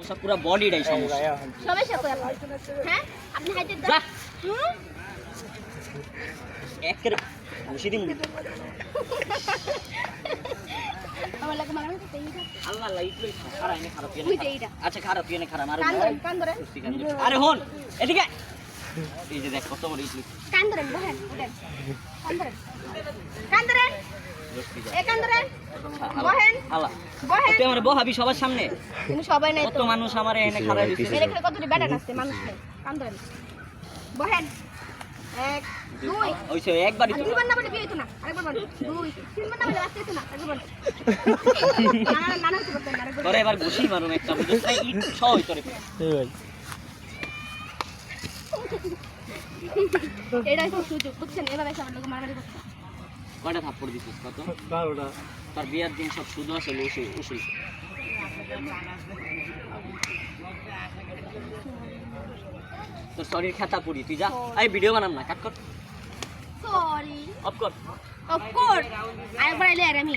সমস্যা, পুরো বডিটাই সমস্যা। সমস্যা কই আপনার? হ্যাঁ আপনি হাইতে যা হুম একের ঘুষি দিন। আমার লাগে মারা হইছে এইটা আল্লাহ আল্লাহ ইটলো খারাপ এনে খারাপ ওই যে এইটা আচ্ছা খারাপ এনে খারাপ আর কান ধরেন আরে হন এদিকে এই যে দেখ কত বড় ইটলি কান ধরেন বহেন উঠেন কান ধরেন এ কান ধরেন বহেন আল্লাহ বহেন তুই আমার বহাবি সবার সামনে, তুমি সবাই নাই কত তো মানুষ আমার এনে খারাপ দিচ্ছে। এর এখানে কতটি বেটা নাচছে মানুষ নেই কান ধরেন বহেন এক দুই ওইসে একবারই তো দুইবার না বলে বিয়ে হইতো না আরেকবার বল দুই তিনবার না বলে আসতে হইতো না আরেকবার বল না না না করতে না আরেকবার তোরে এবার ঘুষি মারুম একটা বুঝছ না ইট ছয় তোরে এটাই তো সুযোগ বুঝছেন এভাবে সবার লোক মারামারি করছে কয়টা থাপ্পড় দিছিস কত 12টা তার বিয়ার দিন সব শুধু আসলে উসুল তোর শরীর খেতা পুরি তুই যা এই ভিডিও বানাম না কাট কর সরি অফ কর অফ কোর্স আরেকবার এলে আর আমি